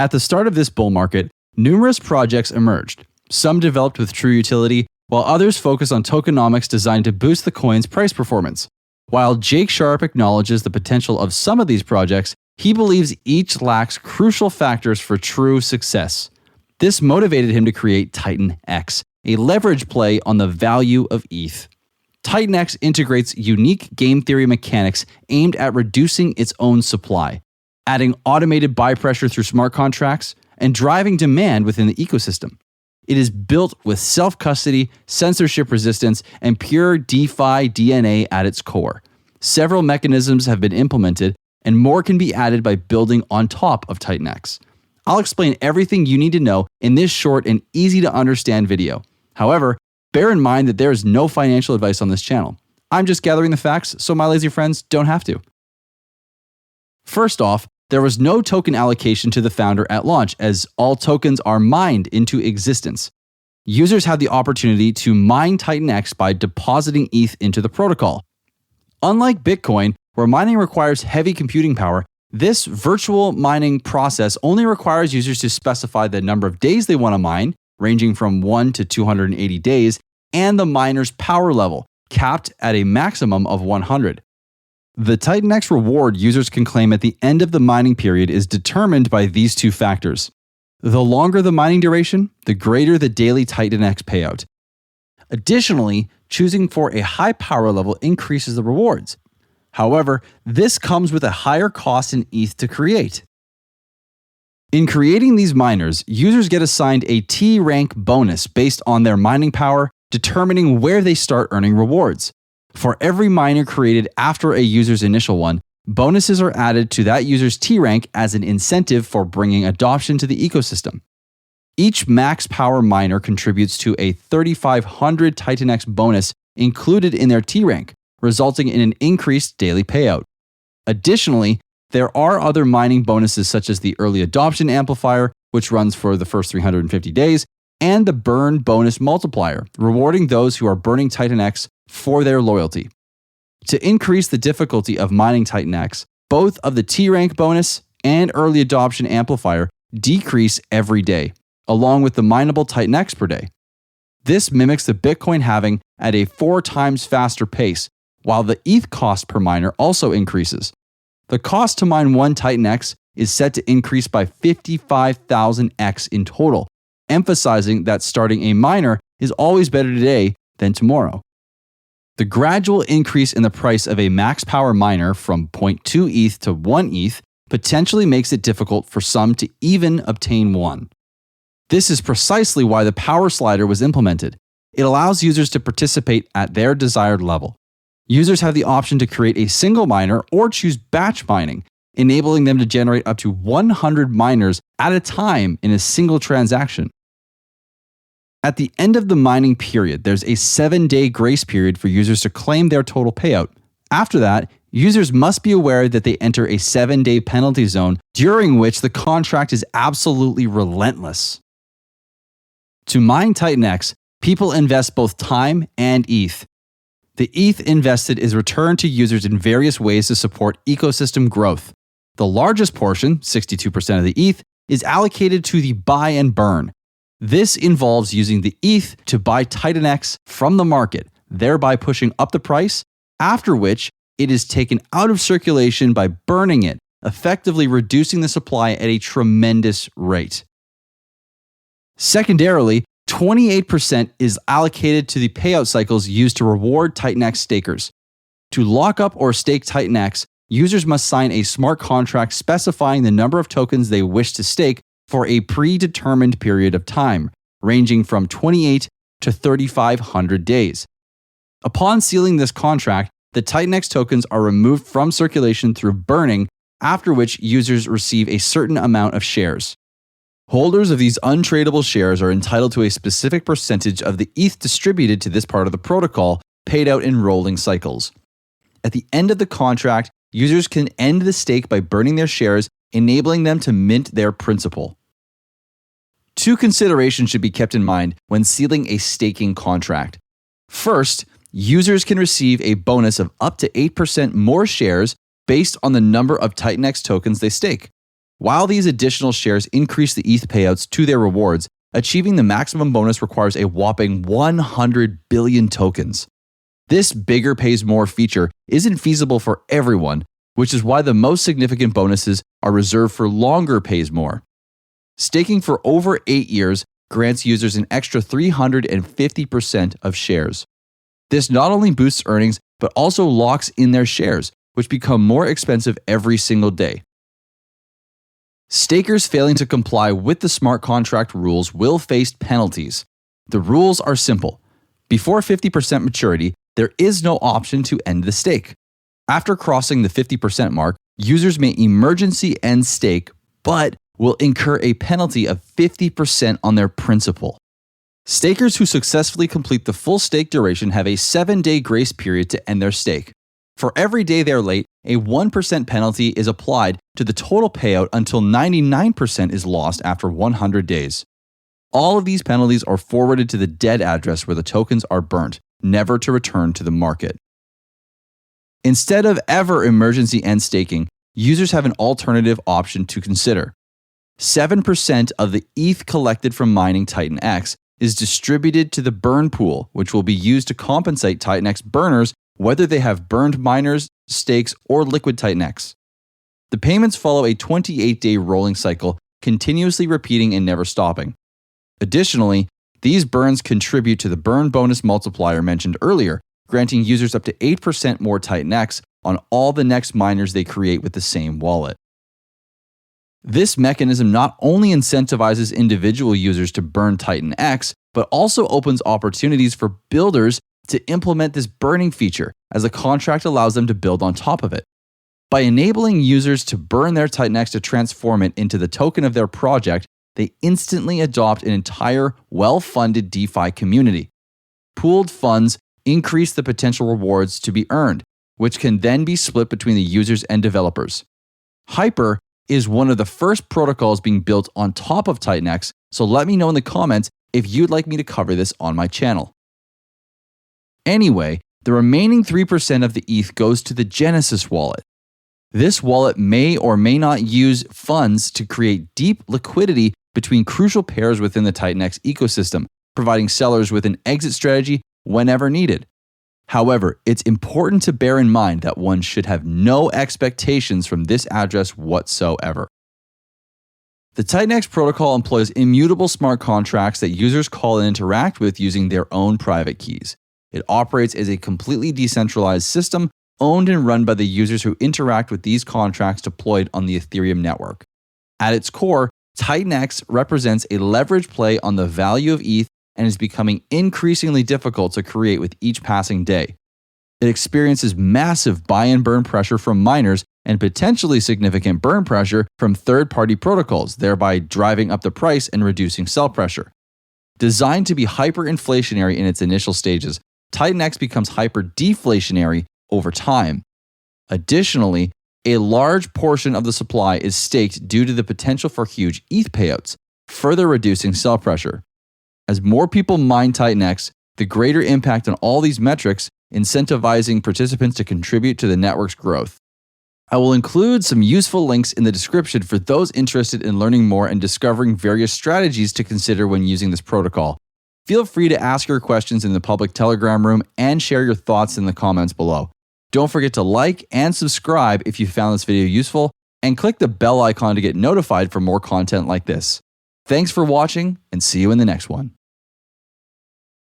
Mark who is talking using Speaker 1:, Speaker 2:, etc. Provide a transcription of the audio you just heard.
Speaker 1: At the start of this bull market, numerous projects emerged. Some developed with true utility, while others focused on tokenomics designed to boost the coin's price performance. While Jake Sharp acknowledges the potential of some of these projects, he believes each lacks crucial factors for true success. This motivated him to create TitanX, a leverage play on the value of ETH. TitanX integrates unique game theory mechanics aimed at reducing its own supply, adding automated buy pressure through smart contracts, and driving demand within the ecosystem. It is built with self-custody, censorship resistance, and pure DeFi DNA at its core. Several mechanisms have been implemented, and more can be added by building on top of TitanX. I'll explain everything you need to know in this short and easy to understand video. However, bear in mind that there is no financial advice on this channel. I'm just gathering the facts so my lazy friends don't have to. First off, there was no token allocation to the founder at launch, as all tokens are mined into existence. Users had the opportunity to mine TitanX by depositing ETH into the protocol. Unlike Bitcoin, where mining requires heavy computing power, this virtual mining process only requires users to specify the number of days they want to mine, ranging from 1 to 280 days, and the miner's power level, capped at a maximum of 100. The TitanX reward users can claim at the end of the mining period is determined by these two factors. The longer the mining duration, the greater the daily TitanX payout. Additionally, choosing for a high power level increases the rewards. However, this comes with a higher cost in ETH to create. In creating these miners, users get assigned a T rank bonus based on their mining power, determining where they start earning rewards. For every miner created after a user's initial one, bonuses are added to that user's T rank as an incentive for bringing adoption to the ecosystem. Each max power miner contributes to a 3,500 TitanX bonus included in their T rank, resulting in an increased daily payout. Additionally, there are other mining bonuses such as the early adoption amplifier, which runs for the first 350 days, and the burn bonus multiplier, rewarding those who are burning TitanX for their loyalty. To increase the difficulty of mining TitanX, both of the T-rank bonus and early adoption amplifier decrease every day, along with the mineable TitanX per day. This mimics the Bitcoin halving at a 4 times faster pace, while the ETH cost per miner also increases. The cost to mine one TitanX is set to increase by 55,000x in total, emphasizing that starting a miner is always better today than tomorrow. The gradual increase in the price of a max power miner from 0.2 ETH to 1 ETH potentially makes it difficult for some to even obtain one. This is precisely why the power slider was implemented. It allows users to participate at their desired level. Users have the option to create a single miner or choose batch mining, enabling them to generate up to 100 miners at a time in a single transaction. At the end of the mining period, there's a 7-day grace period for users to claim their total payout. After that, users must be aware that they enter a 7-day penalty zone during which the contract is absolutely relentless. To mine TitanX, people invest both time and ETH. The ETH invested is returned to users in various ways to support ecosystem growth. The largest portion, 62% of the ETH, is allocated to the buy and burn. This involves using the ETH to buy TitanX from the market, thereby pushing up the price, after which it is taken out of circulation by burning it, effectively reducing the supply at a tremendous rate. Secondarily, 28% is allocated to the payout cycles used to reward TitanX stakers. To lock up or stake TitanX, users must sign a smart contract specifying the number of tokens they wish to stake for a predetermined period of time, ranging from 28 to 3,500 days. Upon sealing this contract, the TitanX tokens are removed from circulation through burning, after which users receive a certain amount of shares. Holders of these untradeable shares are entitled to a specific percentage of the ETH distributed to this part of the protocol, paid out in rolling cycles. At the end of the contract, users can end the stake by burning their shares, enabling them to mint their principal. 2 considerations should be kept in mind when sealing a staking contract. First, users can receive a bonus of up to 8% more shares based on the number of TitanX tokens they stake. While these additional shares increase the ETH payouts to their rewards, achieving the maximum bonus requires a whopping 100 billion tokens. This bigger pays more feature isn't feasible for everyone, which is why the most significant bonuses are reserved for longer pays more. Staking for over 8 years grants users an extra 350% of shares. This not only boosts earnings, but also locks in their shares, which become more expensive every single day. Stakers failing to comply with the smart contract rules will face penalties. The rules are simple. Before 50% maturity, there is no option to end the stake. After crossing the 50% mark, users may emergency end stake, but will incur a penalty of 50% on their principal. Stakers who successfully complete the full stake duration have a 7-day grace period to end their stake. For every day they're late, a 1% penalty is applied to the total payout until 99% is lost after 100 days. All of these penalties are forwarded to the dead address where the tokens are burnt, never to return to the market. Instead of ever emergency end staking, users have an alternative option to consider. 7% of the ETH collected from mining TitanX is distributed to the burn pool, which will be used to compensate TitanX burners whether they have burned miners, stakes, or liquid TitanX. The payments follow a 28-day rolling cycle, continuously repeating and never stopping. Additionally, these burns contribute to the burn bonus multiplier mentioned earlier, granting users up to 8% more TitanX on all the next miners they create with the same wallet. This mechanism not only incentivizes individual users to burn TitanX, but also opens opportunities for builders to implement this burning feature, as the contract allows them to build on top of it. By enabling users to burn their TitanX to transform it into the token of their project, they instantly adopt an entire, well-funded DeFi community. Pooled funds increase the potential rewards to be earned, which can then be split between the users and developers. Hyper is one of the first protocols being built on top of TitanX, so let me know in the comments if you'd like me to cover this on my channel. Anyway, the remaining 3% of the ETH goes to the Genesis wallet. This wallet may or may not use funds to create deep liquidity between crucial pairs within the TitanX ecosystem, providing sellers with an exit strategy whenever needed. However, it's important to bear in mind that one should have no expectations from this address whatsoever. The TitanX protocol employs immutable smart contracts that users call and interact with using their own private keys. It operates as a completely decentralized system owned and run by the users who interact with these contracts deployed on the Ethereum network. At its core, TitanX represents a leverage play on the value of ETH and is becoming increasingly difficult to create with each passing day. It experiences massive buy and burn pressure from miners and potentially significant burn pressure from third-party protocols, thereby driving up the price and reducing sell pressure. Designed to be hyperinflationary in its initial stages, TitanX becomes hyper-deflationary over time. Additionally, a large portion of the supply is staked due to the potential for huge ETH payouts, further reducing sell pressure. As more people mine TitanX, the greater impact on all these metrics, incentivizing participants to contribute to the network's growth. I will include some useful links in the description for those interested in learning more and discovering various strategies to consider when using this protocol. Feel free to ask your questions in the public Telegram room and share your thoughts in the comments below. Don't forget to like and subscribe if you found this video useful, and click the bell icon to get notified for more content like this. Thanks for watching, and see you in the next one.